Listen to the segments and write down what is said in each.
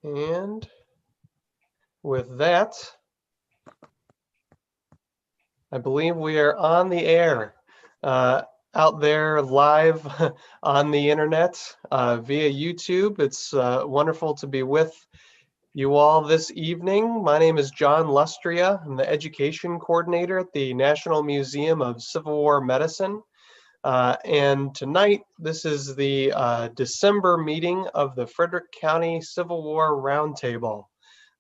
And with that, I believe we are on the air, out there live on the internet via YouTube. It's wonderful to be with you all this evening. My name is John Lustria. I'm the education coordinator at the National Museum of Civil War Medicine. And tonight, this is the December meeting of the Frederick County Civil War Roundtable.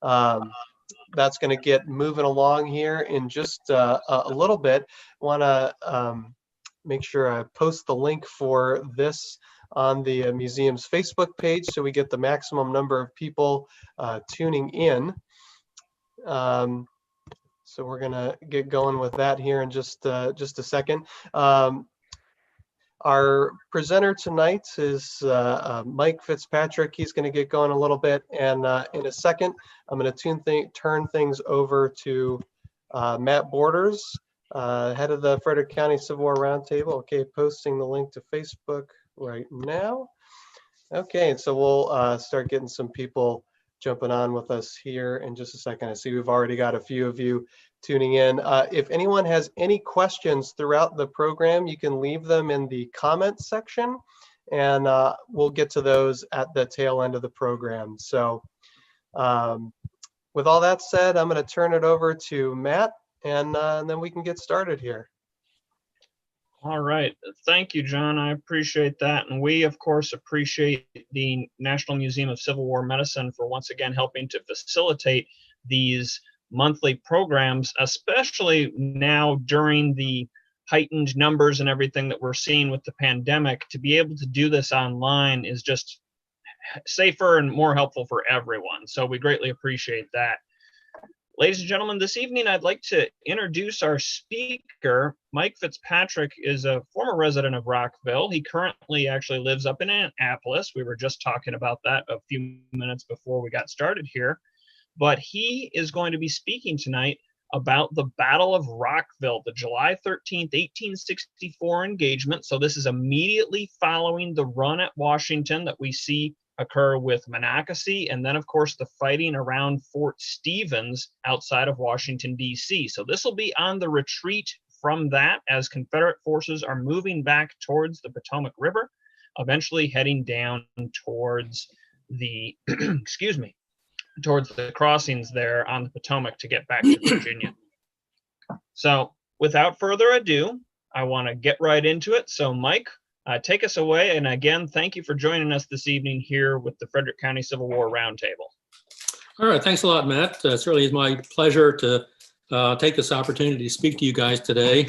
That's going to get moving along here in just a little bit. Want to make sure I post the link for this on the museum's Facebook page so we get the maximum number of people tuning in. So we're going to get going with that here in just a second. Our presenter tonight is Mike Fitzpatrick. He's going to get going a little bit, and in a second, I'm going to turn things over to Matt Borders, head of the Frederick County Civil War Roundtable. Okay, posting the link to Facebook right now. Okay, so we'll start getting some people jumping on with us here in just a second. I see we've already got a few of you tuning in. If anyone has any questions throughout the program, you can leave them in the comments section, and we'll get to those at the tail end of the program. So with all that said, I'm going to turn it over to Matt, and then we can get started here. All right. Thank you, John. I appreciate that. And we, of course, appreciate the National Museum of Civil War Medicine for once again helping to facilitate these monthly programs, especially now during the heightened numbers and everything that we're seeing with the pandemic. To be able to do this online is just safer and more helpful for everyone. So we greatly appreciate that. Ladies and gentlemen, this evening I'd like to introduce our speaker. Mike Fitzpatrick is a former resident of Rockville. He currently actually lives up in Annapolis. We were just talking about that a few minutes before we got started here. But he is going to be speaking tonight about the Battle of Rockville, the July 13th, 1864 engagement. So this is immediately following the run at Washington that we see occur with Monocacy, and then of course the fighting around Fort Stevens outside of Washington, D.C. So this will be on the retreat from that as Confederate forces are moving back towards the Potomac River, eventually heading down towards the, excuse me, towards the crossings there on the Potomac to get back to Virginia. So without further ado, I want to get right into it. So Mike, take us away. And again, thank you for joining us this evening here with the Frederick County Civil War Roundtable. All right, thanks a lot, Matt. It certainly is my pleasure to take this opportunity to speak to you guys today.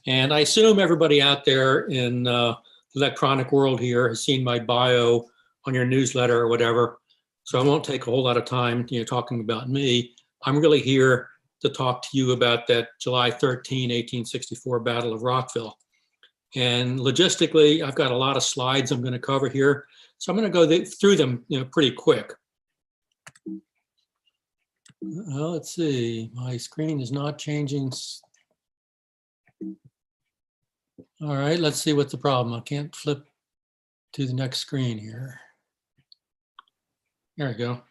And I assume everybody out there in the electronic world here has seen my bio on your newsletter or whatever. So I won't take a whole lot of time, talking about me. I'm really here to talk to you about that July 13, 1864 Battle of Rockville. And logistically, I've got a lot of slides I'm going to cover here. So I'm going to go through them, pretty quick. Well, let's see, my screen is not changing. All right, let's see what's the problem. I can't flip to the next screen here. There we go.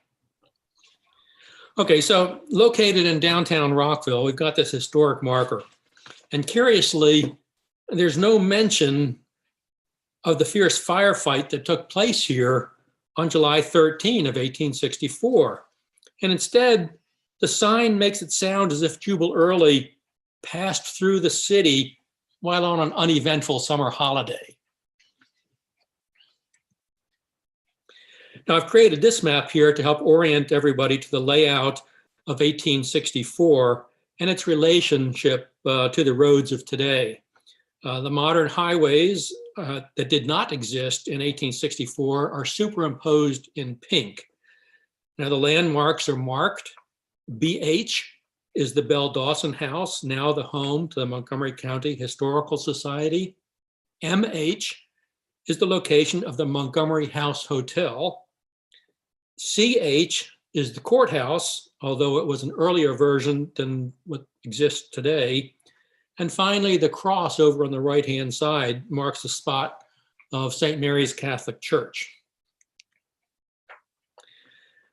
Okay, so located in downtown Rockville, we've got this historic marker. And curiously, there's no mention of the fierce firefight that took place here on July 13 of 1864. And instead, the sign makes it sound as if Jubal Early passed through the city while on an uneventful summer holiday. Now, I've created this map here to help orient everybody to the layout of 1864 and its relationship to the roads of today. The modern highways that did not exist in 1864 are superimposed in pink. Now, the landmarks are marked. BH is the Bell Dawson House, now the home to the Montgomery County Historical Society. MH is the location of the Montgomery House Hotel. CH is the courthouse, although it was an earlier version than what exists today. And finally, the cross over on the right-hand side marks the spot of St. Mary's Catholic Church.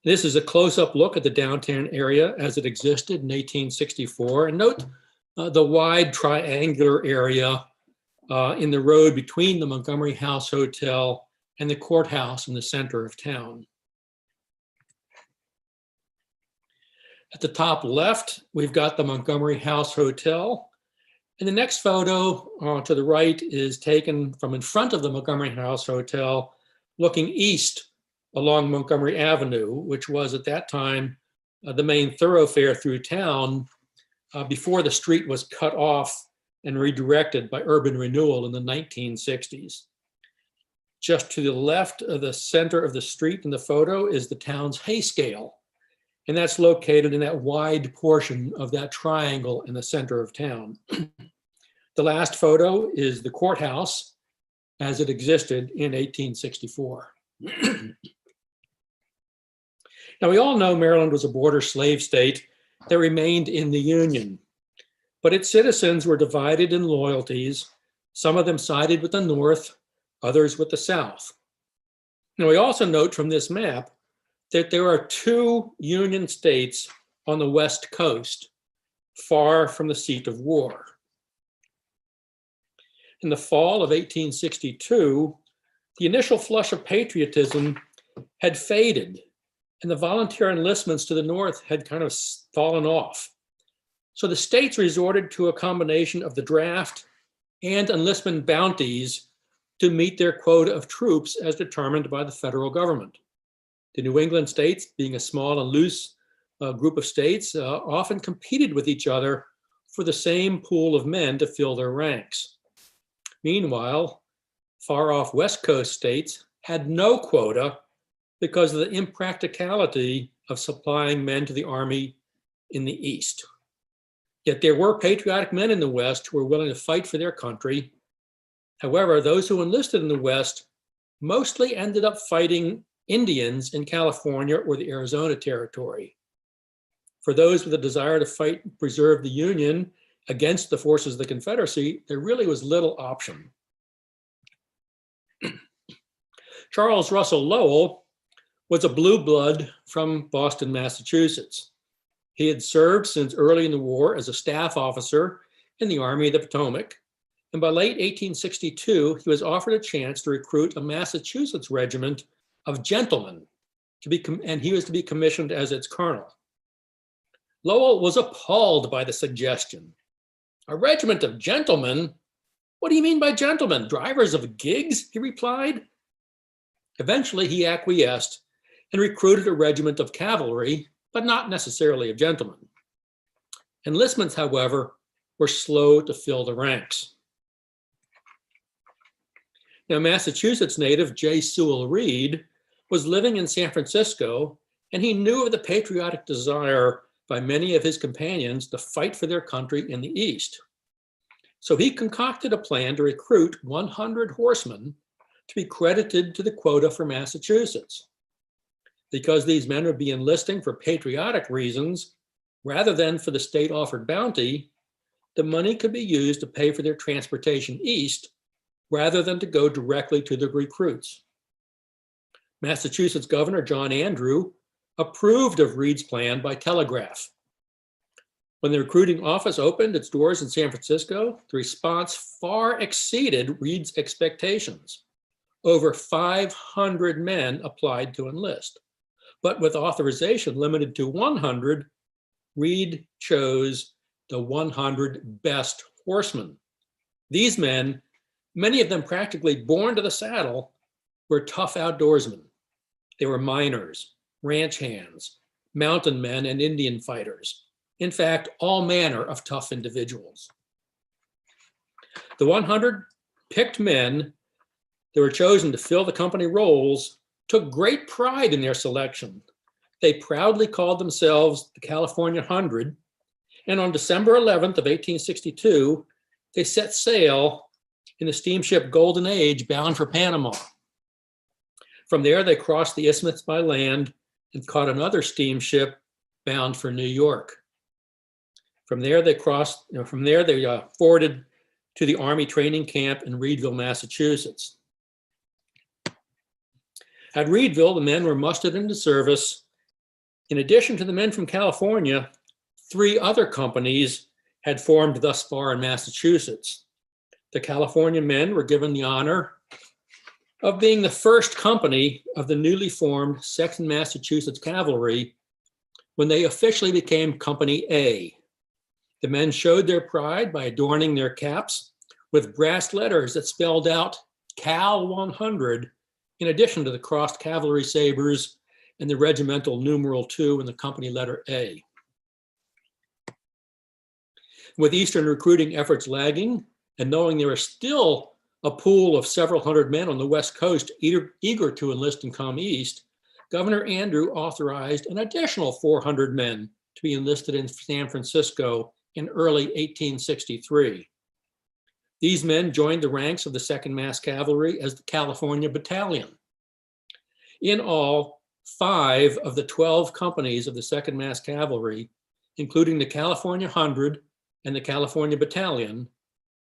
This is a close-up look at the downtown area as it existed in 1864. And note the wide triangular area in the road between the Montgomery House Hotel and the courthouse in the center of town. At the top left, we've got the Montgomery House Hotel. And the next photo to the right is taken from in front of the Montgomery House Hotel, looking east along Montgomery Avenue, which was at that time the main thoroughfare through town before the street was cut off and redirected by urban renewal in the 1960s. Just to the left of the center of the street in the photo is the town's hay scale, and that's located in that wide portion of that triangle in the center of town. The last photo is the courthouse as it existed in 1864. Now, we all know Maryland was a border slave state that remained in the Union, but its citizens were divided in loyalties. Some of them sided with the North, others with the South. Now, we also note from this map that there are 2 Union states on the West Coast, far from the seat of war. In the fall of 1862, the initial flush of patriotism had faded, and the volunteer enlistments to the North had kind of fallen off. So the states resorted to a combination of the draft and enlistment bounties to meet their quota of troops as determined by the federal government. The New England states, being a small and loose group of states, often competed with each other for the same pool of men to fill their ranks. Meanwhile, far-off West Coast states had no quota because of the impracticality of supplying men to the Army in the East. Yet there were patriotic men in the West who were willing to fight for their country. However, those who enlisted in the West mostly ended up fighting Indians in California or the Arizona Territory. For those with a desire to fight and preserve the Union against the forces of the Confederacy, there really was little option. Charles Russell Lowell was a blue blood from Boston, Massachusetts. He had served since early in the war as a staff officer in the Army of the Potomac, and by late 1862, he was offered a chance to recruit a Massachusetts regiment of gentlemen, and he was to be commissioned as its colonel. Lowell was appalled by the suggestion. A regiment of gentlemen? What do you mean by gentlemen? Drivers of gigs? He replied. Eventually, he acquiesced and recruited a regiment of cavalry, but not necessarily of gentlemen. Enlistments, however, were slow to fill the ranks. Now, Massachusetts native J. Sewell Reed was living in San Francisco, and he knew of the patriotic desire by many of his companions to fight for their country in the East. So he concocted a plan to recruit 100 horsemen to be credited to the quota for Massachusetts. Because these men would be enlisting for patriotic reasons rather than for the state-offered bounty, the money could be used to pay for their transportation east rather than to go directly to the recruits. Massachusetts Governor John Andrew approved of Reed's plan by telegraph. When the recruiting office opened its doors in San Francisco, the response far exceeded Reed's expectations. Over 500 men applied to enlist. But with authorization limited to 100, Reed chose the 100 best horsemen. These men, many of them practically born to the saddle, were tough outdoorsmen. They were miners, ranch hands, mountain men, and Indian fighters. In fact, all manner of tough individuals. The 100 picked men that were chosen to fill the company roles took great pride in their selection. They proudly called themselves the California 100, and on December 11th of 1862, they set sail in the steamship Golden Age bound for Panama. From there, they crossed the isthmus by land and caught another steamship bound for New York. From there, they forwarded to the Army training camp in Reedville, Massachusetts. At Reedville, the men were mustered into service In addition to the men from California, 3 other companies had formed thus far in Massachusetts. The California men were given the honor of being the first company of the newly formed 2nd Massachusetts Cavalry when they officially became Company A. The men showed their pride by adorning their caps with brass letters that spelled out Cal 100, in addition to the crossed cavalry sabers and the regimental numeral 2 and the company letter A. With Eastern recruiting efforts lagging, and knowing there is still a pool of several hundred men on the West Coast eager to enlist and come east, Governor Andrew authorized an additional 400 men to be enlisted in San Francisco in early 1863. These men joined the ranks of the 2nd Mass Cavalry as the California Battalion. In all, 5 of the 12 companies of the 2nd Mass Cavalry, including the California 100 and the California Battalion,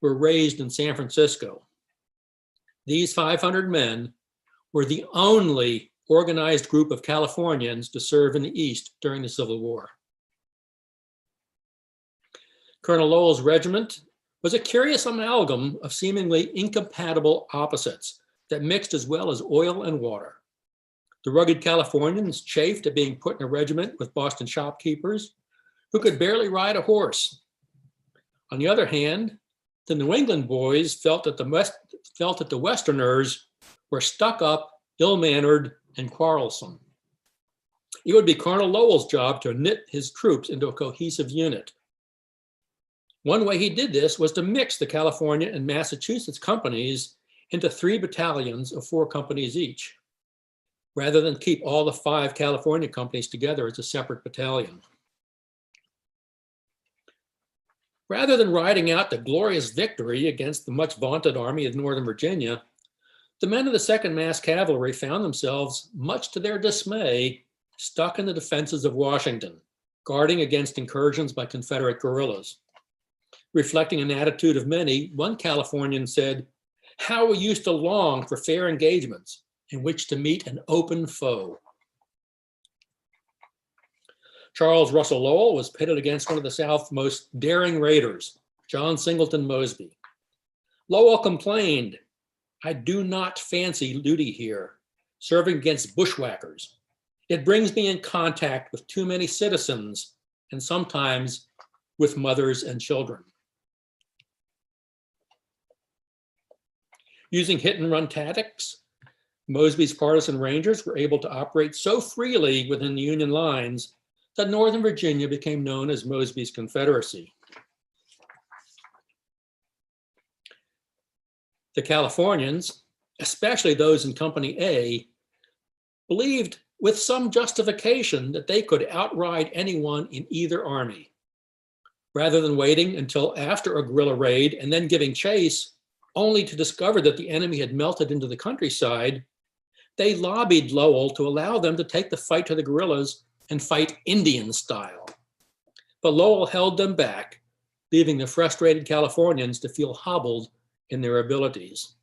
were raised in San Francisco. These 500 men were the only organized group of Californians to serve in the East during the Civil War. Colonel Lowell's regiment was a curious amalgam of seemingly incompatible opposites that mixed as well as oil and water. The rugged Californians chafed at being put in a regiment with Boston shopkeepers who could barely ride a horse. On the other hand, the New England boys felt that the Westerners were stuck up, ill-mannered, and quarrelsome. It would be Colonel Lowell's job to knit his troops into a cohesive unit. One way he did this was to mix the California and Massachusetts companies into 3 battalions of 4 companies each, rather than keep all the 5 California companies together as a separate battalion. Rather than riding out the glorious victory against the much vaunted Army of Northern Virginia, the men of the 2nd Mass Cavalry found themselves, much to their dismay, stuck in the defenses of Washington, guarding against incursions by Confederate guerrillas. Reflecting an attitude of many, one Californian said, "How we used to long for fair engagements in which to meet an open foe." Charles Russell Lowell was pitted against one of the South's most daring raiders, John Singleton Mosby. Lowell complained, "I do not fancy duty here, serving against bushwhackers. It brings me in contact with too many citizens and sometimes with mothers and children." Using hit and run tactics, Mosby's partisan Rangers were able to operate so freely within the Union lines that Northern Virginia became known as Mosby's Confederacy. The Californians, especially those in Company A, believed with some justification that they could outride anyone in either army. Rather than waiting until after a guerrilla raid and then giving chase, only to discover that the enemy had melted into the countryside, they lobbied Lowell to allow them to take the fight to the guerrillas and fight Indian style. But Lowell held them back, leaving the frustrated Californians to feel hobbled in their abilities.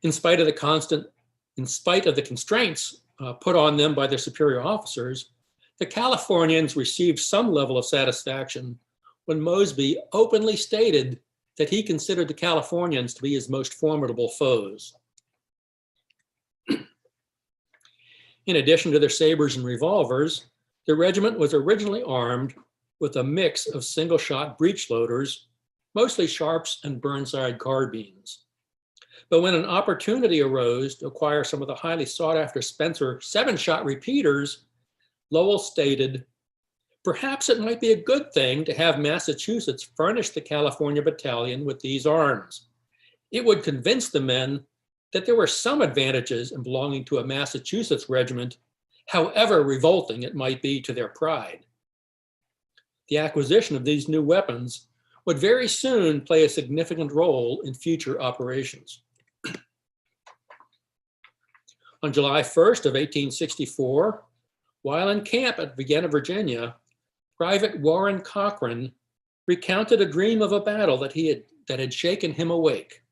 In spite of the constraints put on them by their superior officers, the Californians received some level of satisfaction when Mosby openly stated that he considered the Californians to be his most formidable foes. In addition to their sabers and revolvers, the regiment was originally armed with a mix of single-shot breech loaders, mostly Sharps and Burnside carbines. But when an opportunity arose to acquire some of the highly sought-after Spencer 7-shot repeaters, Lowell stated, "Perhaps it might be a good thing to have Massachusetts furnish the California Battalion with these arms. It would convince the men that there were some advantages in belonging to a Massachusetts regiment, however revolting it might be to their pride." The acquisition of these new weapons would very soon play a significant role in future operations. On July 1st of 1864, while in camp at Vienna, Virginia, Private Warren Cochran recounted a dream of a battle that had shaken him awake.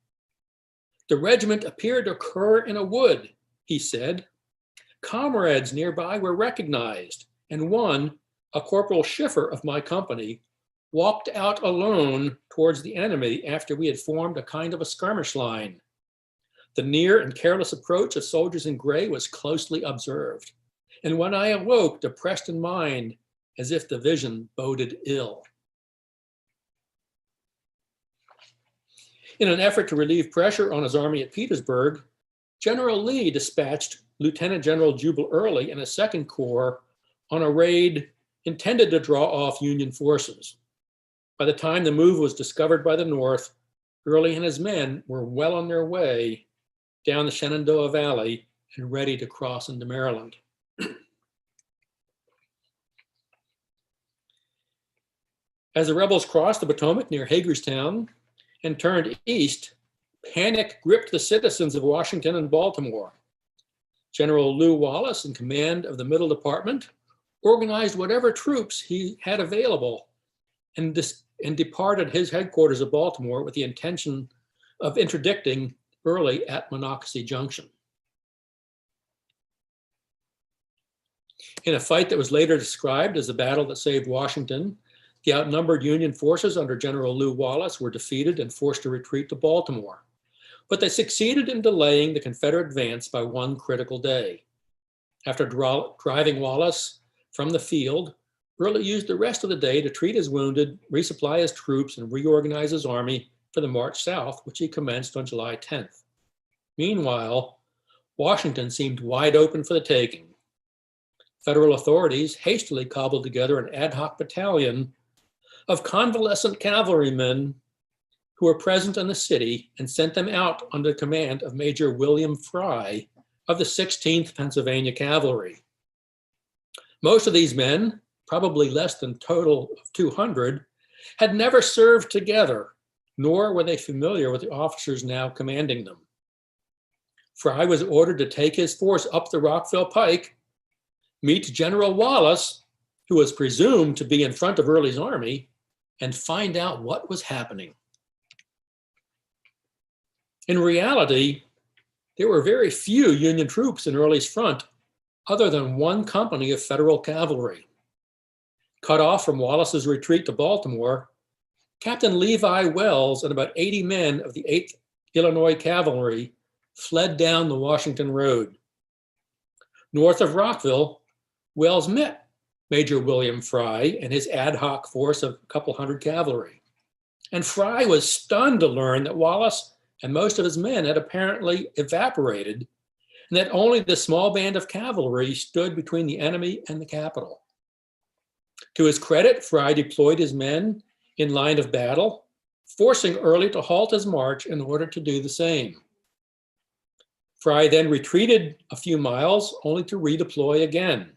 "The regiment appeared to occur in a wood," he said. Comrades nearby were recognized, and one, a Corporal Schiffer of my company, walked out alone towards the enemy after we had formed a kind of a skirmish line. The near and careless approach of soldiers in gray was closely observed, and when I awoke, depressed in mind, as if the vision boded ill. In an effort to relieve pressure on his army at Petersburg, General Lee dispatched Lieutenant General Jubal Early and his Second Corps on a raid intended to draw off Union forces. By the time the move was discovered by the North, Early and his men were well on their way down the Shenandoah Valley and ready to cross into Maryland. As the rebels crossed the Potomac near Hagerstown and turned east, panic gripped the citizens of Washington and Baltimore. General Lew Wallace, in command of the Middle Department, organized whatever troops he had available and departed his headquarters of Baltimore with the intention of interdicting Early at Monocacy Junction. In a fight that was later described as the battle that saved Washington, the outnumbered Union forces under General Lew Wallace were defeated and forced to retreat to Baltimore. But they succeeded in delaying the Confederate advance by one critical day. After driving Wallace from the field, Early used the rest of the day to treat his wounded, resupply his troops, and reorganize his army for the march south, which he commenced on July 10th. Meanwhile, Washington seemed wide open for the taking. Federal authorities hastily cobbled together an ad hoc battalion of convalescent cavalrymen who were present in the city and sent them out under the command of Major William Fry of the 16th Pennsylvania Cavalry. Most of these men, probably less than total of 200, had never served together, nor were they familiar with the officers now commanding them. Fry was ordered to take his force up the Rockville Pike, meet General Wallace, who was presumed to be in front of Early's army, and find out what was happening. In reality, there were very few Union troops in Early's front, other than one company of Federal cavalry. Cut off from Wallace's retreat to Baltimore, Captain Levi Wells and about 80 men of the 8th Illinois Cavalry fled down the Washington Road. North of Rockville, Wells met Major William Fry and his ad hoc force of a couple hundred cavalry. And Fry was stunned to learn that Wallace and most of his men had apparently evaporated, and that only the small band of cavalry stood between the enemy and the capital. To his credit, Fry deployed his men in line of battle, forcing Early to halt his march in order to do the same. Fry then retreated a few miles, only to redeploy again.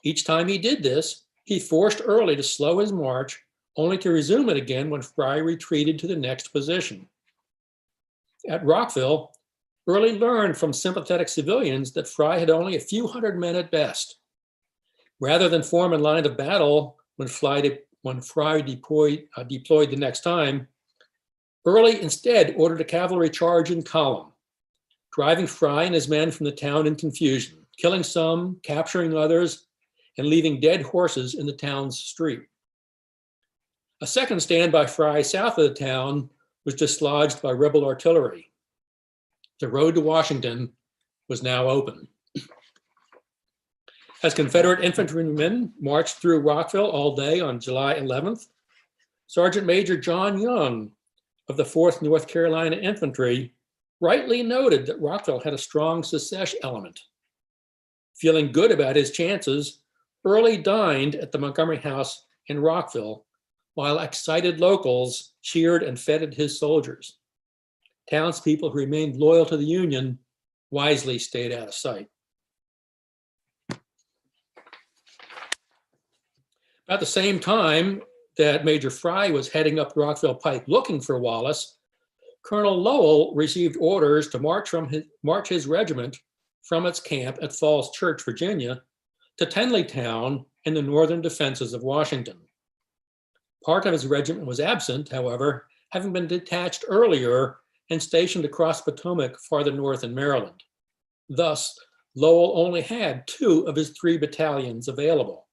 Each time he did this, he forced Early to slow his march, only to resume it again when Fry retreated to the next position. At Rockville, Early learned from sympathetic civilians that Fry had only a few hundred men at best. Rather than form in line of battle when Fry deployed the next time, Early instead ordered a cavalry charge in column, driving Fry and his men from the town in confusion, killing some, capturing others, and leaving dead horses in the town's street. A second stand by Fry south of the town was dislodged by rebel artillery. The road to Washington was now open. As Confederate infantrymen marched through Rockville all day on July 11th, Sergeant Major John Young of the 4th North Carolina Infantry rightly noted that Rockville had a strong secession element. Feeling good about his chances, Early dined at the Montgomery House in Rockville, while excited locals cheered and feted his soldiers. Townspeople who remained loyal to the Union wisely stayed out of sight. At the same time that Major Fry was heading up Rockville Pike looking for Wallace, Colonel Lowell received orders to march his regiment from its camp at Falls Church, Virginia, to Tenleytown in the northern defenses of Washington. Part of his regiment was absent, however, having been detached earlier and stationed across Potomac farther north in Maryland. Thus, Lowell only had 2 of his 3 battalions available.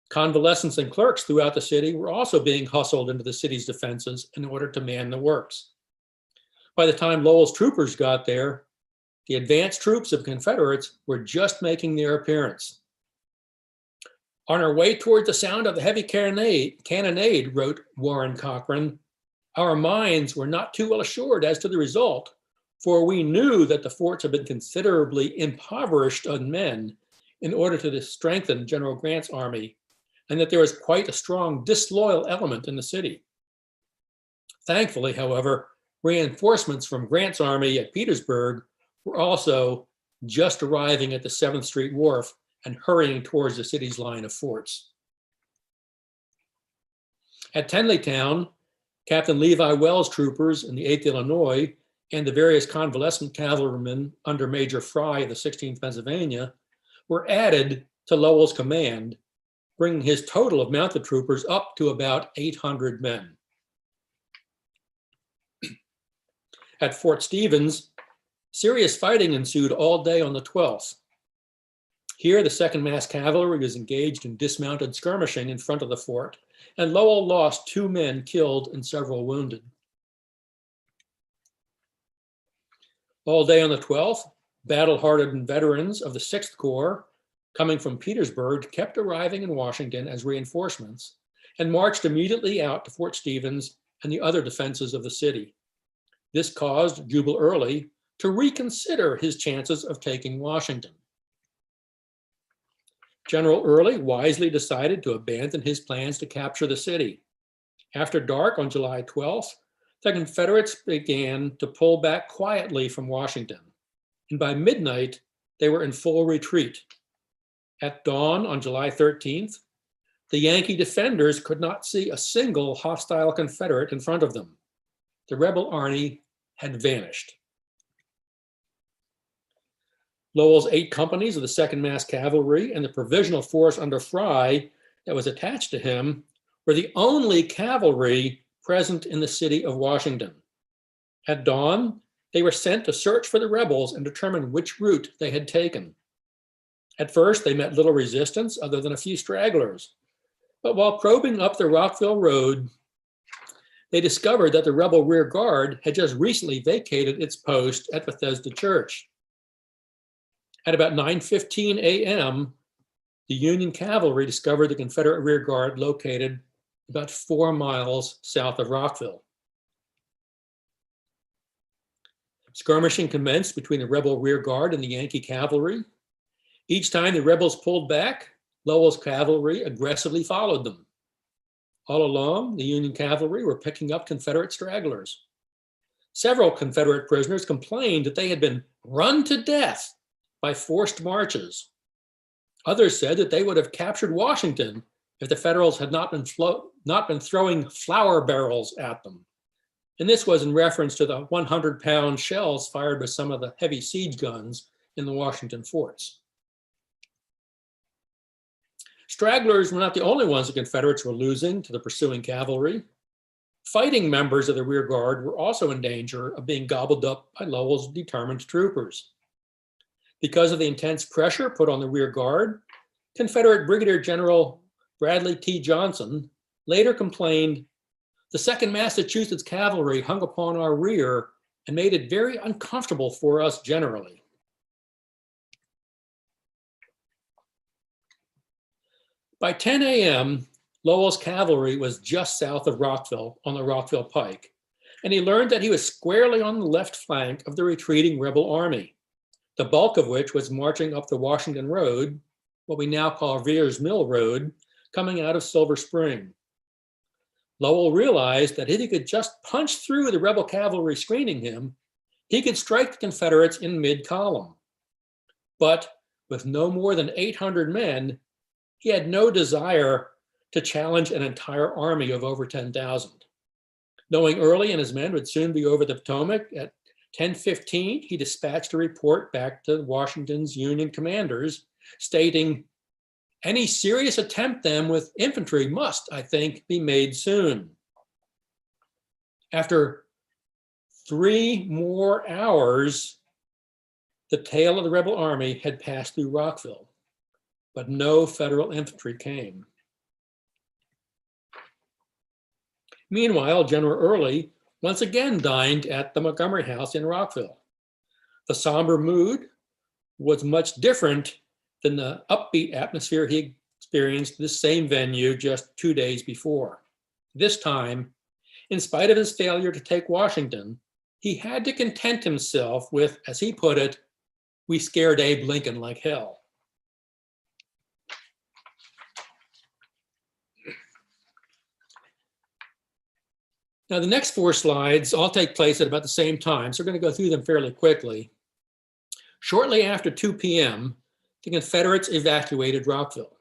Convalescents and clerks throughout the city were also being hustled into the city's defenses in order to man the works. By the time Lowell's troopers got there, the advanced troops of Confederates were just making their appearance. On our way toward the sound of the heavy cannonade, wrote Warren Cochran, our minds were not too well assured as to the result, for we knew that the forts had been considerably impoverished on men in order to strengthen General Grant's army, and that there was quite a strong disloyal element in the city. Thankfully, however, reinforcements from Grant's army at Petersburg were also just arriving at the 7th Street Wharf and hurrying towards the city's line of forts. At Tenleytown, Captain Levi Wells' troopers in the 8th Illinois and the various convalescent cavalrymen under Major Fry of the 16th Pennsylvania were added to Lowell's command, bringing his total of mounted troopers up to about 800 men. At Fort Stevens, serious fighting ensued all day on the 12th. Here, the 2nd Mass Cavalry was engaged in dismounted skirmishing in front of the fort, and Lowell lost 2 men killed and several wounded. All day on the 12th, battle-hardened veterans of the 6th Corps, coming from Petersburg, kept arriving in Washington as reinforcements and marched immediately out to Fort Stevens and the other defenses of the city. This caused Jubal Early to reconsider his chances of taking Washington. General Early wisely decided to abandon his plans to capture the city. After dark on July 12th, the Confederates began to pull back quietly from Washington, and by midnight, they were in full retreat. At dawn on July 13th, the Yankee defenders could not see a single hostile Confederate in front of them. The rebel army had vanished. Lowell's 8 companies of the 2nd Mass Cavalry and the provisional force under Fry that was attached to him were the only cavalry present in the city of Washington. At dawn, they were sent to search for the rebels and determine which route they had taken. At first, they met little resistance other than a few stragglers. But while probing up the Rockville Road, they discovered that the rebel rear guard had just recently vacated its post at Bethesda Church. At about 9:15 a.m., the Union cavalry discovered the Confederate rear guard located about 4 miles south of Rockville. Skirmishing commenced between the rebel rear guard and the Yankee cavalry. Each time the rebels pulled back, Lowell's cavalry aggressively followed them. All along, the Union cavalry were picking up Confederate stragglers. Several Confederate prisoners complained that they had been run to death by forced marches. Others said that they would have captured Washington if the Federals had not been throwing flour barrels at them. And this was in reference to the 100-pound shells fired by some of the heavy siege guns in the Washington forts. Stragglers were not the only ones the Confederates were losing to the pursuing cavalry. Fighting members of the rear guard were also in danger of being gobbled up by Lowell's determined troopers. Because of the intense pressure put on the rear guard, Confederate Brigadier General Bradley T. Johnson later complained, "The 2nd Massachusetts Cavalry hung upon our rear and made it very uncomfortable for us generally." By 10 a.m., Lowell's cavalry was just south of Rockville on the Rockville Pike, and he learned that he was squarely on the left flank of the retreating rebel army, the bulk of which was marching up the Washington Road, what we now call Veers Mill Road, coming out of Silver Spring. Lowell realized that if he could just punch through the rebel cavalry screening him, he could strike the Confederates in mid-column. But with no more than 800 men, he had no desire to challenge an entire army of over 10,000. Knowing Early and his men would soon be over the Potomac, at 10:15, he dispatched a report back to Washington's Union commanders stating, "Any serious attempt then with infantry must, I think, be made soon." After 3 more hours, The tail of the rebel army had passed through Rockville, but no Federal infantry came. Meanwhile, General Early once again dined at the Montgomery House in Rockville. The somber mood was much different than the upbeat atmosphere he experienced this same venue just 2 days before. This time, in spite of his failure to take Washington, he had to content himself with, as he put it, "We scared Abe Lincoln like hell." Now, the next 4 slides all take place at about the same time, so we're going to go through them fairly quickly. Shortly after 2 p.m., the Confederates evacuated Rockville.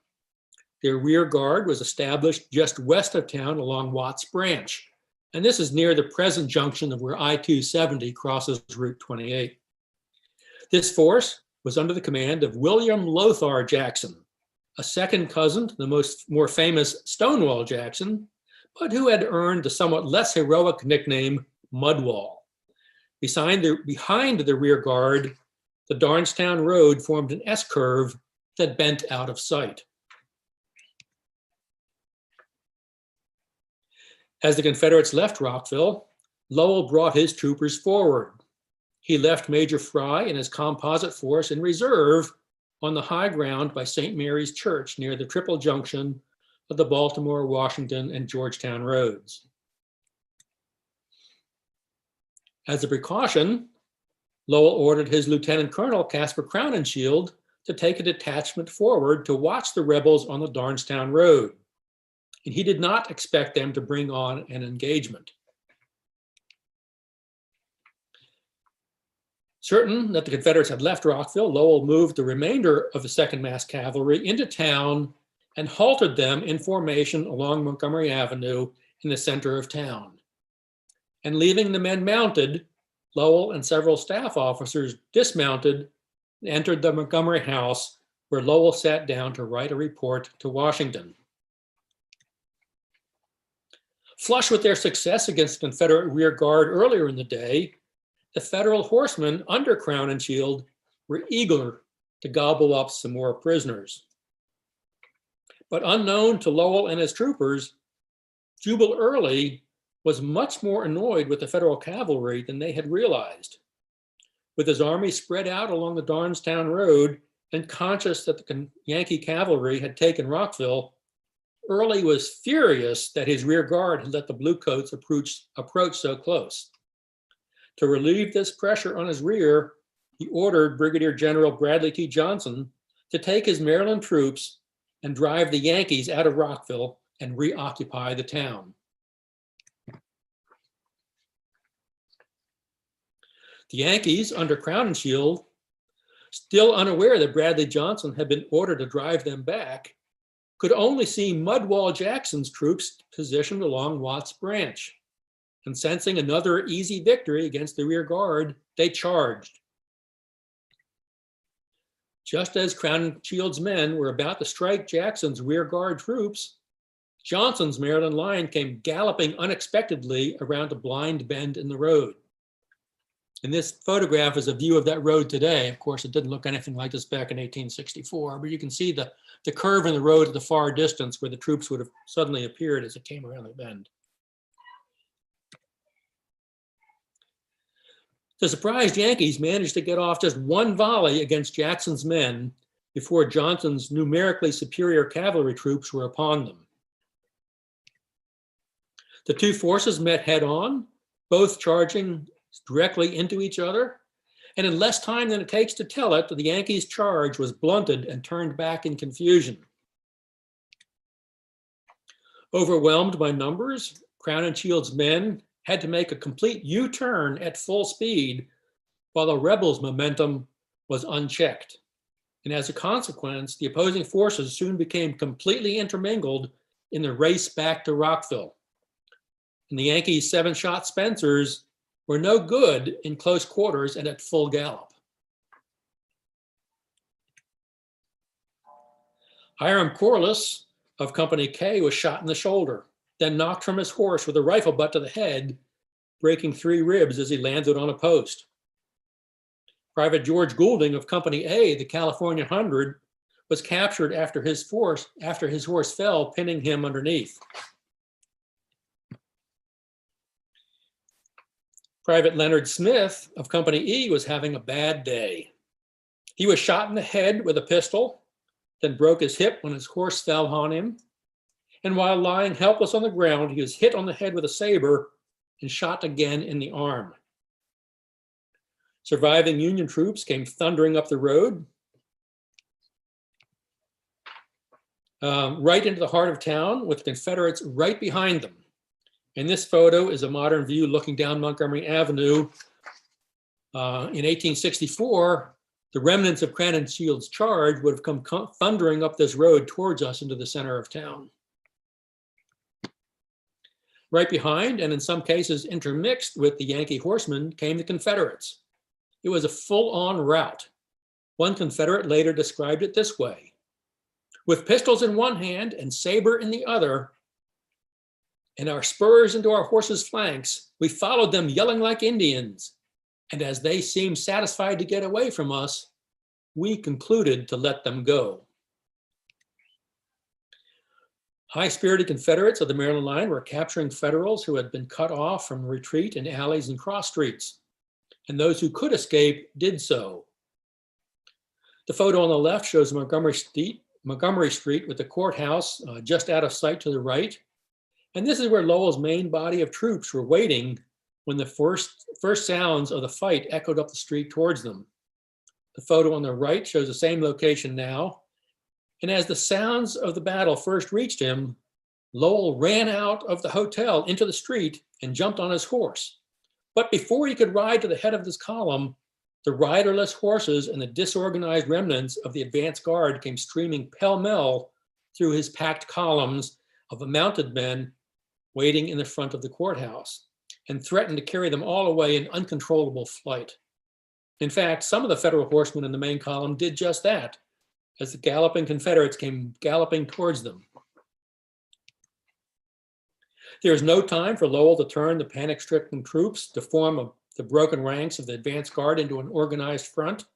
Their rear guard was established just west of town along Watts Branch, and this is near the present junction of where I-270 crosses Route 28. This force was under the command of William Lothar Jackson, a second cousin to the more famous Stonewall Jackson, but who had earned the somewhat less heroic nickname Mudwall. Behind the rear guard, the Darnestown Road formed an S-curve that bent out of sight. As the Confederates left Rockville, Lowell brought his troopers forward. He left Major Fry and his composite force in reserve on the high ground by St. Mary's Church near the triple junction of the Baltimore, Washington, and Georgetown roads. As a precaution, Lowell ordered his Lieutenant Colonel Caspar Crowninshield to take a detachment forward to watch the rebels on the Darnestown Road, and he did not expect them to bring on an engagement. Certain that the Confederates had left Rockville, Lowell moved the remainder of the 2nd Mass Cavalry into town and halted them in formation along Montgomery Avenue in the center of town. And leaving the men mounted, Lowell and several staff officers dismounted and entered the Montgomery House, where Lowell sat down to write a report to Washington. Flush with their success against the Confederate rear guard earlier in the day, the Federal horsemen under Crowninshield were eager to gobble up some more prisoners. But unknown to Lowell and his troopers, Jubal Early was much more annoyed with the Federal cavalry than they had realized. With his army spread out along the Darnestown Road and conscious that the Yankee cavalry had taken Rockville, Early was furious that his rear guard had let the Bluecoats approach so close. To relieve this pressure on his rear, he ordered Brigadier General Bradley T. Johnson to take his Maryland troops and drive the Yankees out of Rockville and reoccupy the town. The Yankees, under Crowninshield, still unaware that Bradley Johnson had been ordered to drive them back, could only see Mudwall Jackson's troops positioned along Watts Branch. And sensing another easy victory against the rear guard, they charged. Just as Crownshield's men were about to strike Jackson's rear guard troops, Johnson's Maryland line came galloping unexpectedly around a blind bend in the road. And this photograph is a view of that road today. Of course, it didn't look anything like this back in 1864, but you can see the curve in the road at the far distance where the troops would have suddenly appeared as it came around the bend. The surprised Yankees managed to get off just one volley against Jackson's men before Johnson's numerically superior cavalry troops were upon them. The two forces met head-on, both charging directly into each other, and in less time than it takes to tell it, the Yankees' charge was blunted and turned back in confusion. Overwhelmed by numbers, Crownshield's men had to make a complete U-turn at full speed, while the rebels' momentum was unchecked. And as a consequence, the opposing forces soon became completely intermingled in the race back to Rockville. And the Yankees' 7-shot Spencers were no good in close quarters and at full gallop. Hiram Corliss of Company K was shot in the shoulder, then knocked from his horse with a rifle butt to the head, breaking 3 ribs as he landed on a post. Private George Goulding of Company A, the California 100, was captured after his horse fell, pinning him underneath. Private Leonard Smith of Company E was having a bad day. He was shot in the head with a pistol, then broke his hip when his horse fell on him. And while lying helpless on the ground, he was hit on the head with a saber and shot again in the arm. Surviving Union troops came thundering up the road, right into the heart of town, with the Confederates right behind them. And this photo is a modern view looking down Montgomery Avenue. In 1864, the remnants of Crownинshield's charge would have come thundering up this road towards us into the center of town. Right behind, and in some cases intermixed with the Yankee horsemen, came the Confederates. It was a full-on rout. One Confederate later described it this way: with pistols in one hand and saber in the other, and our spurs into our horses' flanks, we followed them yelling like Indians. And as they seemed satisfied to get away from us, we concluded to let them go. High-spirited Confederates of the Maryland line were capturing Federals who had been cut off from retreat in alleys and cross streets, and those who could escape did so. The photo on the left shows Montgomery Street with the courthouse just out of sight to the right. And this is where Lowell's main body of troops were waiting when the first sounds of the fight echoed up the street towards them. The photo on the right shows the same location now. And as the sounds of the battle first reached him, Lowell ran out of the hotel into the street and jumped on his horse. But before he could ride to the head of this column, the riderless horses and the disorganized remnants of the advance guard came streaming pell-mell through his packed columns of mounted men waiting in the front of the courthouse, and threatened to carry them all away in uncontrollable flight. In fact, some of the Federal horsemen in the main column did just that, as the galloping Confederates came galloping towards them. There was no time for Lowell to turn the panic-stricken troops to form the broken ranks of the advance guard into an organized front,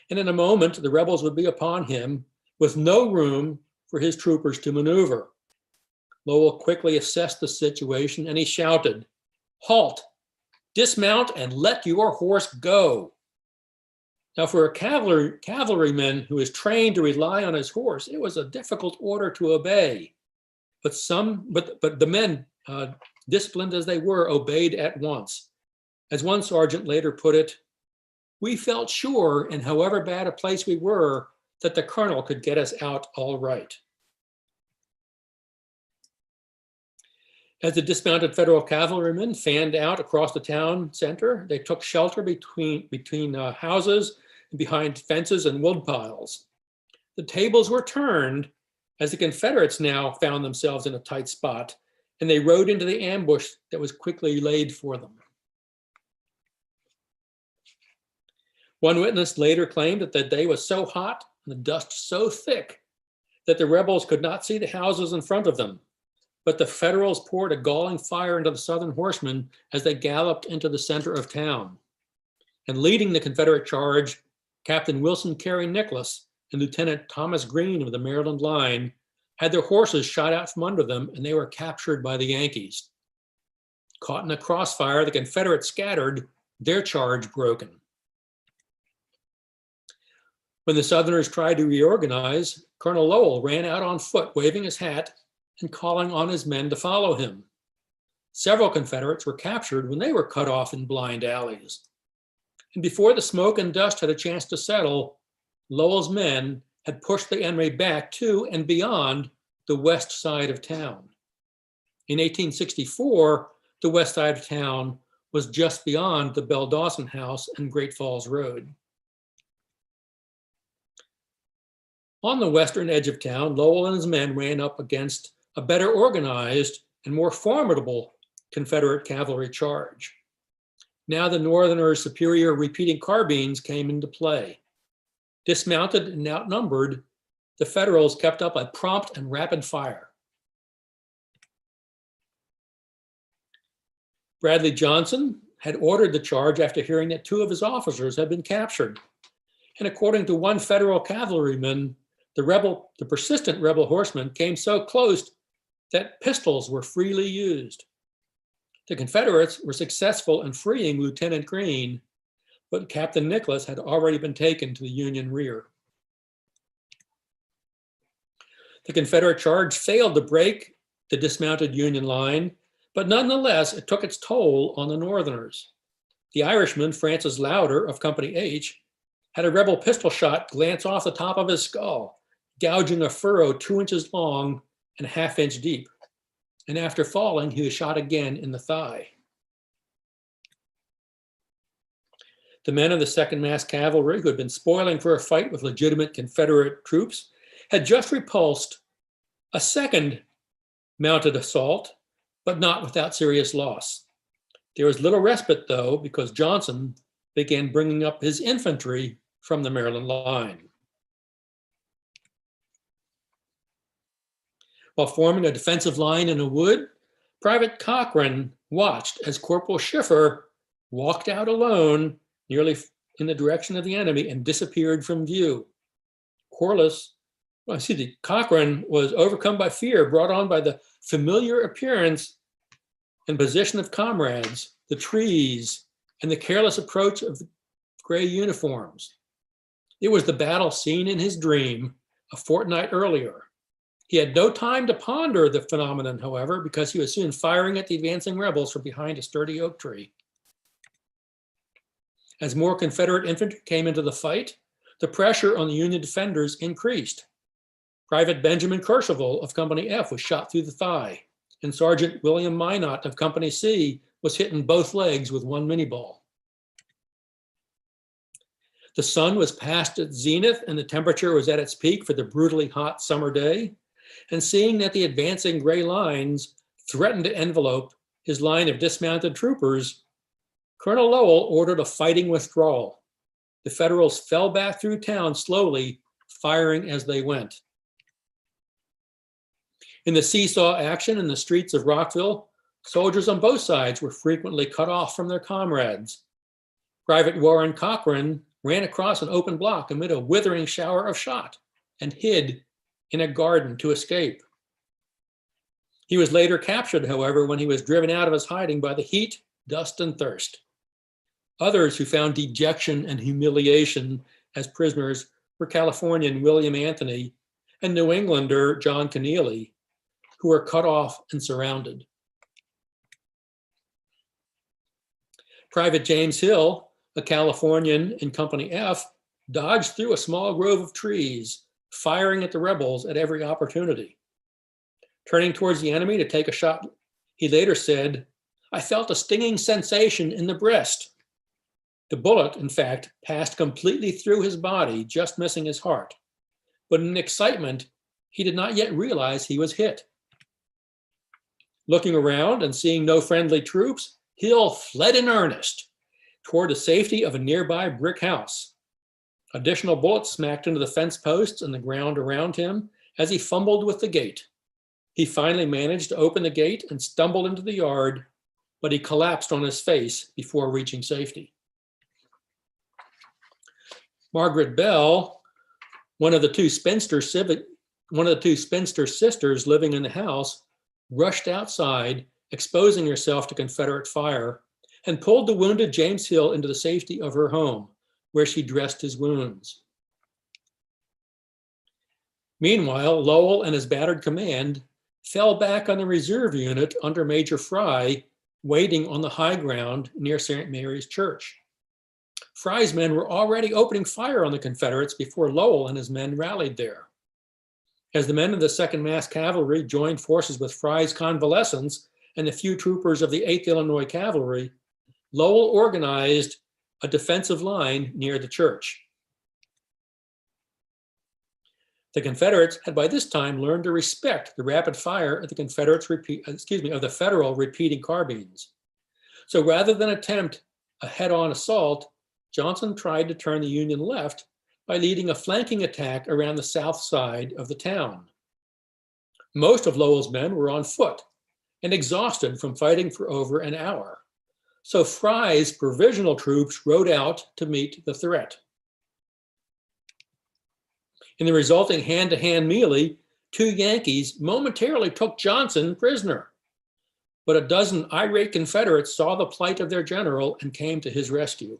and in a moment, the rebels would be upon him with no room for his troopers to maneuver. Lowell quickly assessed the situation and he shouted, "Halt, dismount and let your horse go." Now, for a cavalryman who is trained to rely on his horse, it was a difficult order to obey. But the men, disciplined as they were, obeyed at once. As one sergeant later put it, "We felt sure, in however bad a place we were, that the colonel could get us out all right." As the dismounted Federal cavalrymen fanned out across the town center, they took shelter between houses and behind fences and wood piles. The tables were turned as the Confederates now found themselves in a tight spot, and they rode into the ambush that was quickly laid for them. One witness later claimed that the day was so hot and the dust so thick that the rebels could not see the houses in front of them. But the Federals poured a galling fire into the Southern horsemen as they galloped into the center of town. And leading the Confederate charge, Captain Wilson Carey Nicholas and Lieutenant Thomas Green of the Maryland line had their horses shot out from under them, and they were captured by the Yankees. Caught in a crossfire, the Confederates scattered, their charge broken. When the Southerners tried to reorganize, Colonel Lowell ran out on foot, waving his hat and calling on his men to follow him. Several Confederates were captured when they were cut off in blind alleys. And before the smoke and dust had a chance to settle, Lowell's men had pushed the enemy back to and beyond the west side of town. In 1864, the west side of town was just beyond the Bell Dawson House and Great Falls Road. On the western edge of town, Lowell and his men ran up against a better organized and more formidable Confederate cavalry charge. Now the Northerners' superior repeating carbines came into play. Dismounted and outnumbered, the Federals kept up a prompt and rapid fire. Bradley Johnson, had ordered the charge after hearing that 2 of his officers had been captured. And according to one federal cavalryman, the persistent rebel horsemen came so close that pistols were freely used. The Confederates were successful in freeing Lieutenant Greene, but Captain Nicholas had already been taken to the Union rear. The Confederate charge failed to break the dismounted Union line, but nonetheless, it took its toll on the Northerners. The Irishman, Francis Louder of Company H, had a rebel pistol shot glance off the top of his skull, gouging a furrow 2 inches long and a half-inch deep. And after falling, he was shot again in the thigh. The men of the 2nd Mass Cavalry, who had been spoiling for a fight with legitimate Confederate troops, had just repulsed a second mounted assault, but not without serious loss. There was little respite, though, because Johnson began bringing up his infantry from the Maryland line. While forming a defensive line in a wood, Private Cochran watched as Corporal Schiffer walked out alone, nearly in the direction of the enemy, and disappeared from view. Cochran was overcome by fear brought on by the familiar appearance and position of comrades, the trees, and the careless approach of the gray uniforms. It was the battle seen in his dream a fortnight earlier. He had no time to ponder the phenomenon, however, because he was soon firing at the advancing rebels from behind a sturdy oak tree. As more Confederate infantry came into the fight, the pressure on the Union defenders increased. Private Benjamin Kercheval of Company F was shot through the thigh, and Sergeant William Minot of Company C was hit in both legs with 1 minie-ball. The sun was past its zenith and the temperature was at its peak for the brutally hot summer day. And seeing that the advancing gray lines threatened to envelope his line of dismounted troopers, Colonel Lowell ordered a fighting withdrawal. The Federals fell back through town slowly, firing as they went. In the seesaw action in the streets of Rockville, soldiers on both sides were frequently cut off from their comrades. Private Warren Cochran ran across an open block amid a withering shower of shot and hid in a garden to escape. He was later captured, however, when he was driven out of his hiding by the heat, dust, and thirst. Others who found dejection and humiliation as prisoners were Californian William Anthony and New Englander John Keneally, who were cut off and surrounded. Private James Hill, a Californian in Company F, dodged through a small grove of trees, firing at the rebels at every opportunity. Turning towards the enemy to take a shot, he later said, "I felt a stinging sensation in the breast." The bullet, in fact, passed completely through his body, just missing his heart. But in excitement, he did not yet realize he was hit. Looking around and seeing no friendly troops, Hill fled in earnest toward the safety of a nearby brick house. Additional bullets smacked into the fence posts and the ground around him as he fumbled with the gate. He finally managed to open the gate and stumbled into the yard, but he collapsed on his face before reaching safety. Margaret Bell, one of the two spinster sisters living in the house, rushed outside, exposing herself to Confederate fire, and pulled the wounded James Hill into the safety of her home, where she dressed his wounds. Meanwhile, Lowell and his battered command fell back on the reserve unit under Major Fry, waiting on the high ground near St. Mary's Church. Fry's men were already opening fire on the Confederates before Lowell and his men rallied there. As the men of the 2nd Mass Cavalry joined forces with Fry's convalescents and a few troopers of the 8th Illinois Cavalry, Lowell organized a defensive line near the church. The Confederates had by this time learned to respect the rapid fire of the Federal repeating carbines. So rather than attempt a head-on assault, Johnson tried to turn the Union left by leading a flanking attack around the south side of the town. Most of Lowell's men were on foot and exhausted from fighting for over an hour. So Fry's provisional troops rode out to meet the threat. In the resulting hand-to-hand melee, 2 Yankees momentarily took Johnson prisoner, but a dozen irate Confederates saw the plight of their general and came to his rescue.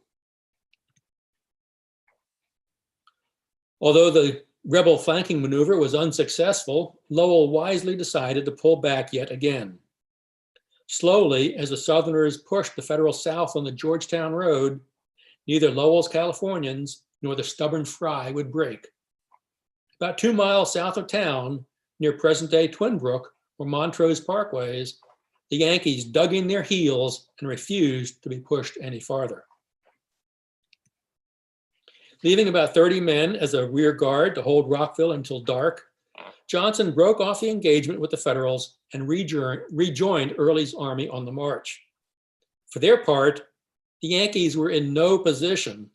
Although the rebel flanking maneuver was unsuccessful, Lowell wisely decided to pull back yet again. Slowly, as the Southerners pushed the Federal South on the Georgetown Road, neither Lowell's Californians nor the stubborn Fry would break. About 2 miles south of town, near present-day Twinbrook or Montrose Parkways, the Yankees dug in their heels and refused to be pushed any farther. Leaving about 30 men as a rear guard to hold Rockville until dark, Johnson broke off the engagement with the Federals and rejoined Early's army on the march. For their part, the Yankees were in no position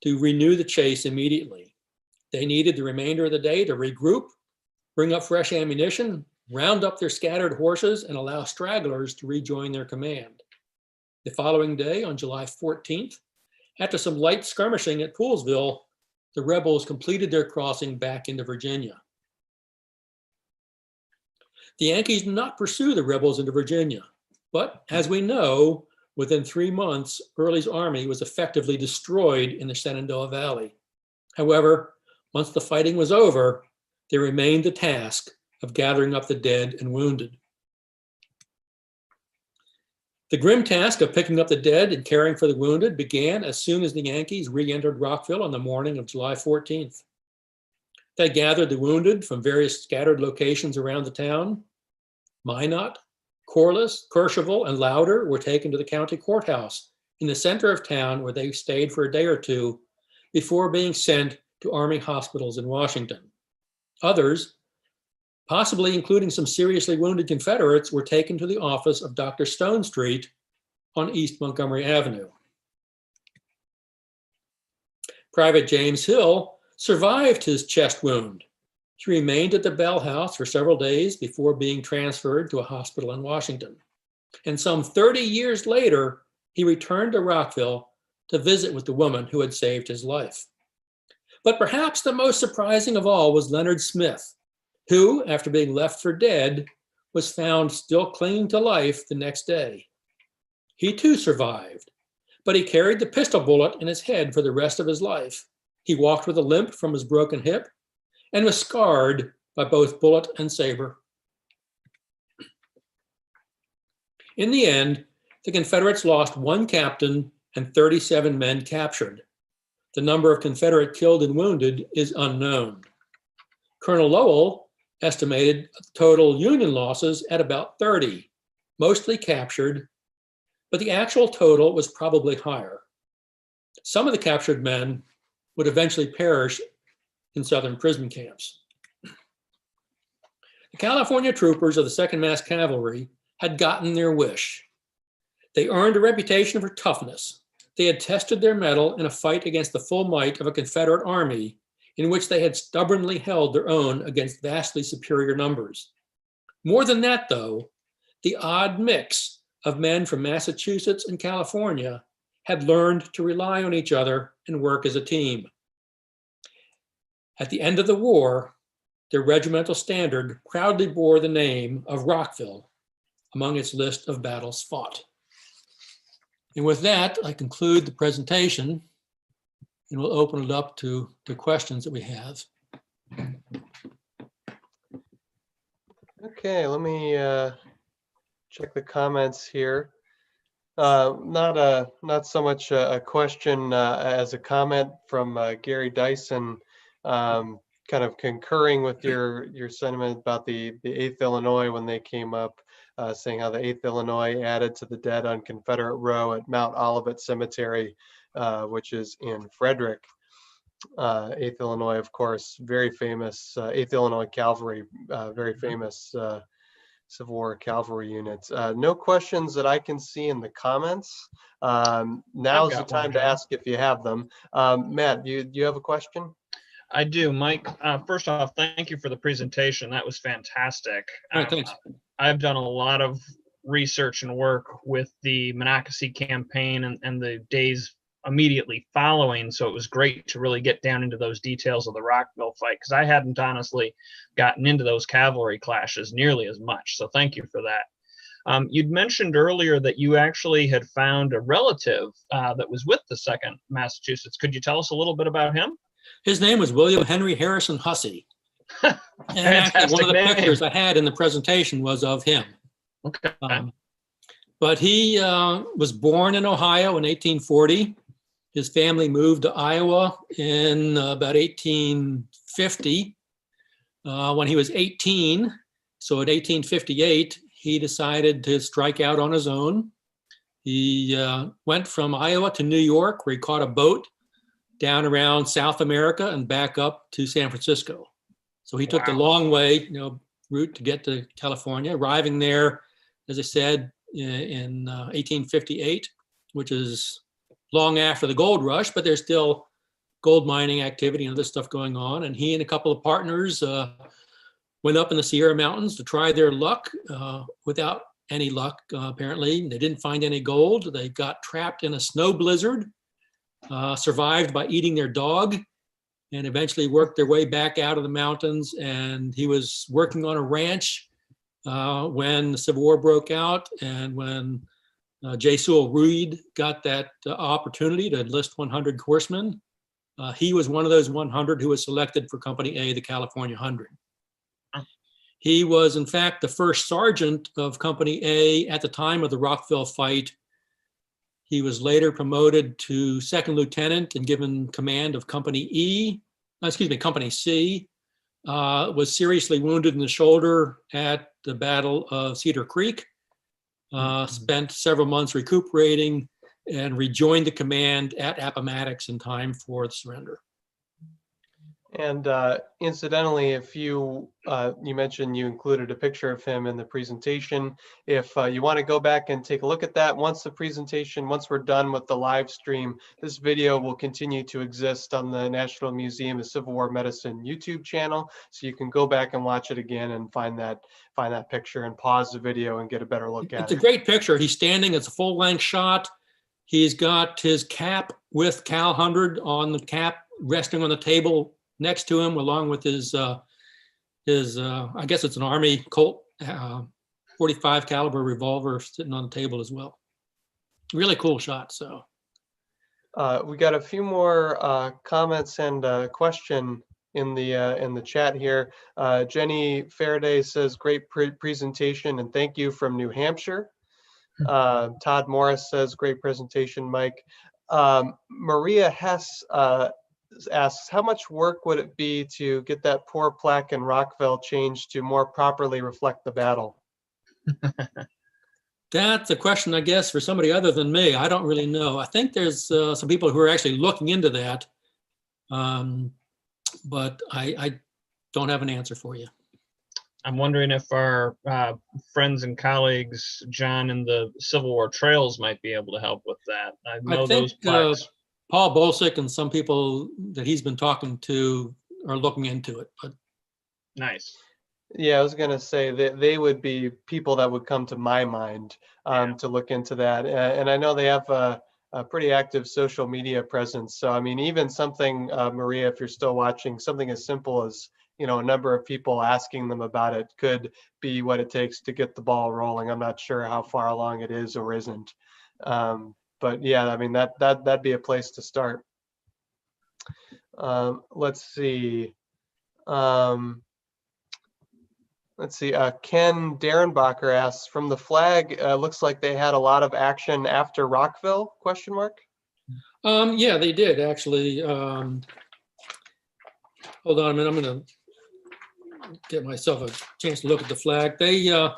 to renew the chase immediately. They needed the remainder of the day to regroup, bring up fresh ammunition, round up their scattered horses, and allow stragglers to rejoin their command. The following day, on July 14th, after some light skirmishing at Poolesville, the rebels completed their crossing back into Virginia. The Yankees did not pursue the rebels into Virginia, but as we know, within 3 months, Early's army was effectively destroyed in the Shenandoah Valley. However, once the fighting was over, there remained the task of gathering up the dead and wounded. The grim task of picking up the dead and caring for the wounded began as soon as the Yankees re-entered Rockville on the morning of July 14th. They gathered the wounded from various scattered locations around the town. Minot, Corliss, Courchevel, and Louder were taken to the county courthouse in the center of town, where they stayed for a day or two before being sent to Army hospitals in Washington. Others, possibly including some seriously wounded Confederates, were taken to the office of Dr. Stonestreet on East Montgomery Avenue. Private James Hill survived his chest wound. He remained at the Bell House for several days before being transferred to a hospital in Washington. And some 30 years later, he returned to Rockville to visit with the woman who had saved his life. But perhaps the most surprising of all was Leonard Smith, who, after being left for dead, was found still clinging to life the next day. He too survived, but he carried the pistol bullet in his head for the rest of his life. He walked with a limp from his broken hip and was scarred by both bullet and saber. In the end, the Confederates lost 1 captain and 37 men captured. The number of Confederate killed and wounded is unknown. Colonel Lowell estimated total Union losses at about 30, mostly captured, but the actual total was probably higher. Some of the captured men would eventually perish in Southern prison camps. The California troopers of the 2nd Mass Cavalry had gotten their wish. They earned a reputation for toughness. They had tested their mettle in a fight against the full might of a Confederate army in which they had stubbornly held their own against vastly superior numbers. More than that, though, the odd mix of men from Massachusetts and California had learned to rely on each other and work as a team. At the end of the war, their regimental standard proudly bore the name of Rockville among its list of battles fought. And with that, I conclude the presentation, and we'll open it up to questions that we have. Okay, let me check the comments here. Not so much a question as a comment from Gary Dyson, kind of concurring with your sentiment about the 8th Illinois when they came up, saying how the 8th Illinois added to the dead on Confederate Row at Mount Olivet Cemetery, which is in Frederick. 8th Illinois, of course, very famous, 8th Illinois Cavalry, very famous Civil War cavalry units. No questions that I can see in the comments. Now's the time to ask if you have them. Matt, do you have a question? I do, Mike. First off, thank you for the presentation. That was fantastic. All right, thanks. I've done a lot of research and work with the Monocacy campaign and the days immediately following. So it was great to really get down into those details of the Rockville fight, because I hadn't honestly gotten into those cavalry clashes nearly as much. So thank you for that. You'd mentioned earlier that you actually had found a relative that was with the 2nd Massachusetts. Could you tell us a little bit about him? His name was William Henry Harrison Hussey. And actually, one of the pictures I had in the presentation was of him. Okay. But he was born in Ohio in 1840. His family moved to Iowa in about 1850 when he was 18. So in 1858, he decided to strike out on his own. He went from Iowa to New York, where he caught a boat down around South America and back up to San Francisco. So he took the long way, route to get to California, arriving there, as I said, in 1858, which is long after the gold rush, but there's still gold mining activity and other stuff going on. And he and a couple of partners went up in the Sierra Mountains to try their luck without any luck, apparently. They didn't find any gold. They got trapped in a snow blizzard, survived by eating their dog, and eventually worked their way back out of the mountains. And he was working on a ranch when the Civil War broke out, and when J. Sewell Reed got that opportunity to enlist 100 horsemen, he was one of those 100 who was selected for Company A, the California 100. He was, in fact, the first sergeant of Company A at the time of the Rockville fight. He was later promoted to second lieutenant and given command of Company C. Was seriously wounded in the shoulder at the Battle of Cedar Creek. Spent several months recuperating and rejoined the command at Appomattox in time for the surrender. And incidentally, if you mentioned you included a picture of him in the presentation. If you want to go back and take a look at that, once we're done with the live stream, this video will continue to exist on the National Museum of Civil War Medicine YouTube channel. So you can go back and watch it again and find that picture and pause the video and get a better look at it. It's a great picture. He's standing, it's a full length shot. He's got his cap with Cal 100 on the cap, resting on the table next to him, along with his I guess it's an Army Colt 45 caliber revolver sitting on the table as well. Really cool shot. So we got a few more comments and a question in the chat here. Jenny Faraday says, great presentation and thank you from New Hampshire. Todd Morris says, great presentation, Mike. Maria Hess asks, how much work would it be to get that poor plaque in Rockville changed to more properly reflect the battle? That's a question, I guess, for somebody other than me. I don't really know. I think there's some people who are actually looking into that, but I don't have an answer for you. I'm wondering if our friends and colleagues, John, in the Civil War Trails might be able to help with that. I know those plaques. Paul Bolsick and some people that he's been talking to are looking into it. But nice. Yeah, I was going to say that they would be people that would come to my mind to look into that. And I know they have a pretty active social media presence. So, I mean, even something, Maria, if you're still watching, something as simple as, a number of people asking them about it could be what it takes to get the ball rolling. I'm not sure how far along it is or isn't. But yeah, I mean, that'd be a place to start. Let's see. Ken Derenbacher asks, from the flag, looks like they had a lot of action after Rockville, ? Yeah, they did actually. Hold on a minute, I'm gonna get myself a chance to look at the flag. The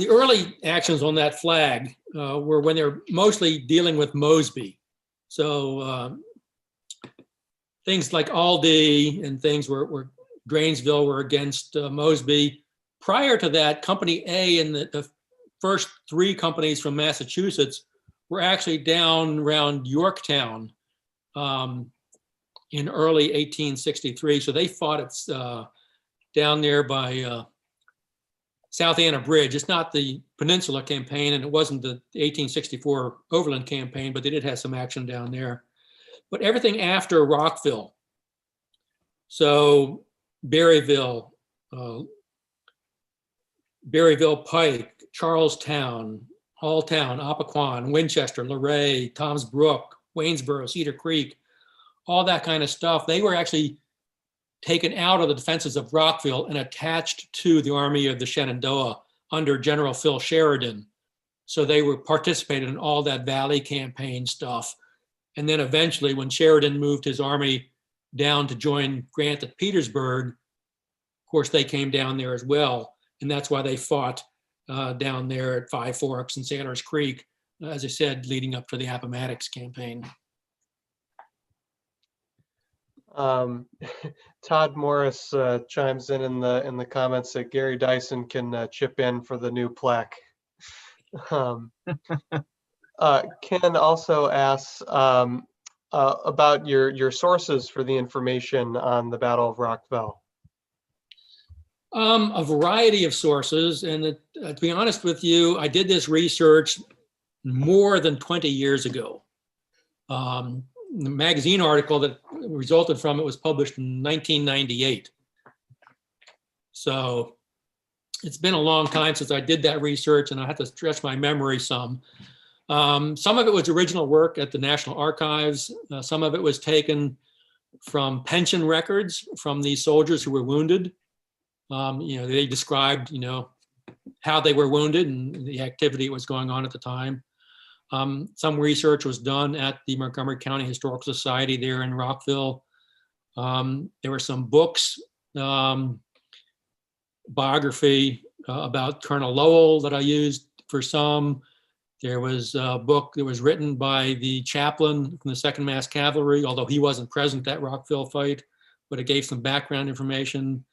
early actions on that flag were when they're mostly dealing with Mosby. So things like Aldie and things were Drainsville were against Mosby. Prior to that, Company A and the first three companies from Massachusetts were actually down around Yorktown in early 1863. So they fought it down there by South Anna Bridge. It's not the Peninsula Campaign, and it wasn't the 1864 Overland Campaign, but they did have some action down there. But everything after Rockville, so Berryville, Berryville Pike, Charlestown, Halltown, Appoquon, Winchester, Luray, Tom's Brook, Waynesboro, Cedar Creek, all that kind of stuff, they were actually taken out of the defenses of Rockville and attached to the Army of the Shenandoah under General Phil Sheridan. So they were participating in all that Valley Campaign stuff. And then eventually when Sheridan moved his army down to join Grant at Petersburg, of course, they came down there as well. And that's why they fought down there at Five Forks and Sailor's Creek, as I said, leading up to the Appomattox campaign. Todd Morris chimes in the comments that Gary Dyson can chip in for the new plaque. Ken also asks about your sources for the information on the Battle of Rockville. A variety of sources, and to be honest with you, I did this research more than 20 years ago. The magazine article that resulted from it was published in 1998. So it's been a long time since I did that research, and I had to stretch my memory some. Some of it was original work at the National Archives. Some of it was taken from pension records from these soldiers who were wounded. They described, how they were wounded and the activity that was going on at the time. Some research was done at the Montgomery County Historical Society there in Rockville. There were some books, biography about Colonel Lowell that I used for some. There was a book that was written by the chaplain from the 2nd Mass Cavalry, although he wasn't present at Rockville fight, but it gave some background information.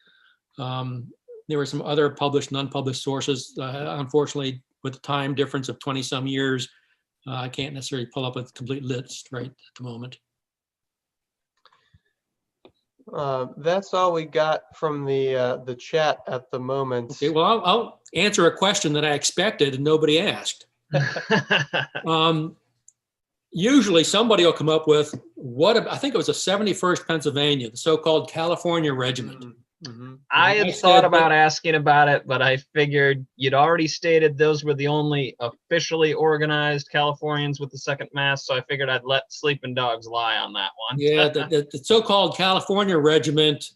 There were some other published and unpublished sources. Unfortunately, with the time difference of 20 some years, I can't necessarily pull up a complete list right at the moment. That's all we got from the chat at the moment. Okay, well, I'll answer a question that I expected and nobody asked. Usually somebody will come up with I think it was a 71st Pennsylvania, the so-called California Regiment. Mm-hmm. I had thought about asking about it, but I figured you'd already stated those were the only officially organized Californians with the 2nd Mass, so I figured I'd let sleeping dogs lie on that one. Yeah, the so-called California Regiment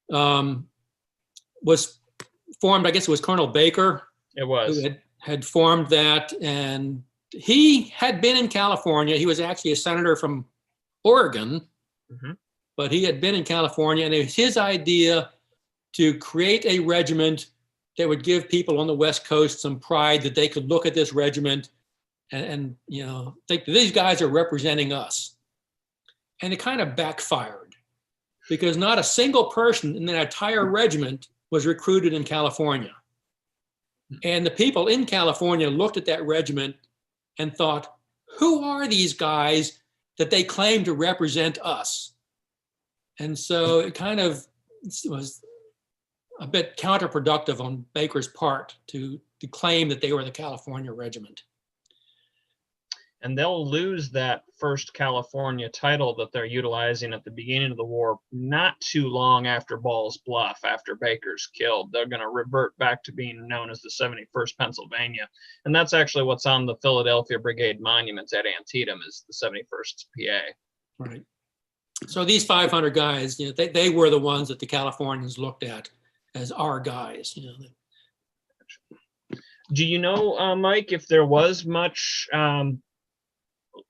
was formed, I guess it was Colonel Baker. It was. Who had formed that, and he had been in California. He was actually a senator from Oregon, but he had been in California, and it was his idea to create a regiment that would give people on the West Coast some pride that they could look at this regiment and think these guys are representing us. And it kind of backfired because not a single person in the entire regiment was recruited in California. And the people in California looked at that regiment and thought, who are these guys that they claim to represent us? And so it kind of was a bit counterproductive on Baker's part to claim that they were the California Regiment. And they'll lose that 1st California title that they're utilizing at the beginning of the war not too long after Ball's Bluff, after Baker's killed. They're going to revert back to being known as the 71st Pennsylvania. And that's actually what's on the Philadelphia Brigade monuments at Antietam is the 71st PA. Right. So these 500 guys, they were the ones that the Californians looked at as our guys. Do you know, Mike, if there was much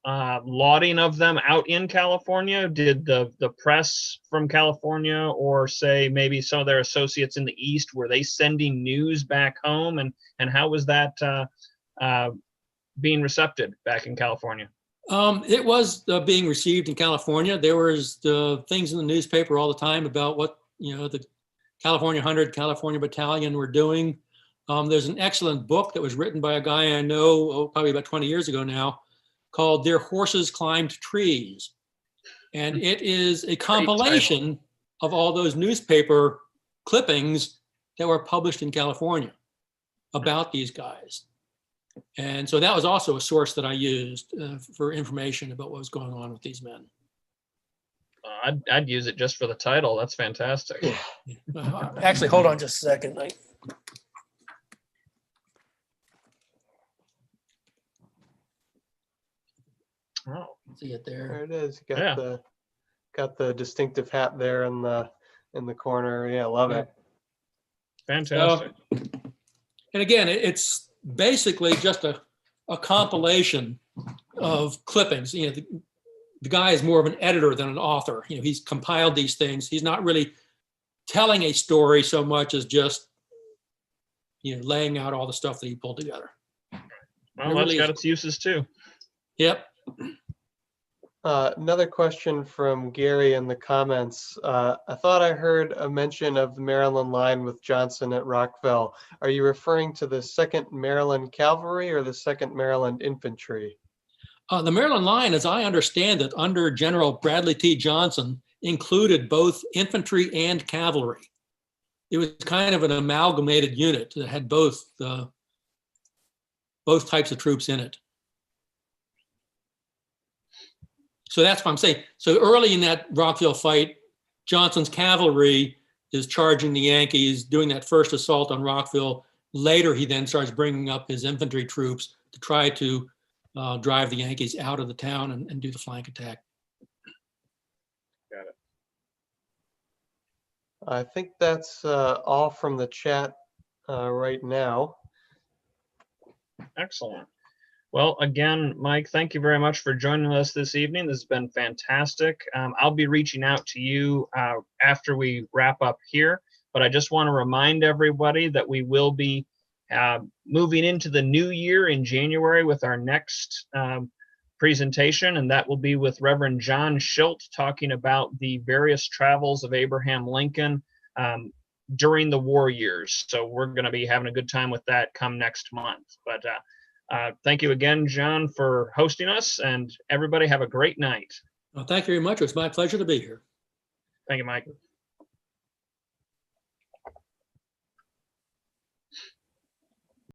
lauding of them out in California? Did the press from California, or say maybe some of their associates in the East, were they sending news back home? And how was that being received back in California? It was being received in California. There was things in the newspaper all the time about what the California 100, California Battalion were doing. There's an excellent book that was written by a guy I know, probably about 20 years ago now, called Their Horses Climbed Trees. And it is a compilation of all those newspaper clippings that were published in California. about these guys. And so that was also a source that I used for information about what was going on with these men. I'd use it just for the title. That's fantastic. Actually, hold on just a second. Oh, See it There there. it is. You got Yeah. got the distinctive hat there in the corner. Yeah, love it. fantastic. And again, it's basically just a compilation of clippings. You know, the guy is more of an editor than an author. You know, he's compiled these things. He's not really telling a story so much as just, you know, laying out all the stuff that he pulled together. Well, that's got its uses too. Yep. Another question from Gary in the comments. I thought I heard a mention of the Maryland line with Johnson at Rockville. Are you referring to the 2nd Maryland Cavalry or the 2nd Maryland Infantry? The Maryland line, as I understand it, under General Bradley T. Johnson, included both infantry and cavalry. It was kind of an amalgamated unit that had both types of troops in it. So that's what I'm saying. So early in that Rockville fight, Johnson's cavalry is charging the Yankees, doing that first assault on Rockville. Later, he then starts bringing up his infantry troops to try to drive the Yankees out of the town and do the flank attack. Got it. I think that's all from the chat right now. Excellent. Well, again, Mike, thank you very much for joining us this evening. This has been fantastic. I'll be reaching out to you after we wrap up here, but I just want to remind everybody that we will be moving into the new year in January with our next presentation, and that will be with Reverend John Schilt talking about the various travels of Abraham Lincoln during the war years. So we're going to be having a good time with that come next month. But thank you again, John, for hosting us, and everybody have a great night. Well, thank you very much. It was my pleasure to be here. Thank you, Mike.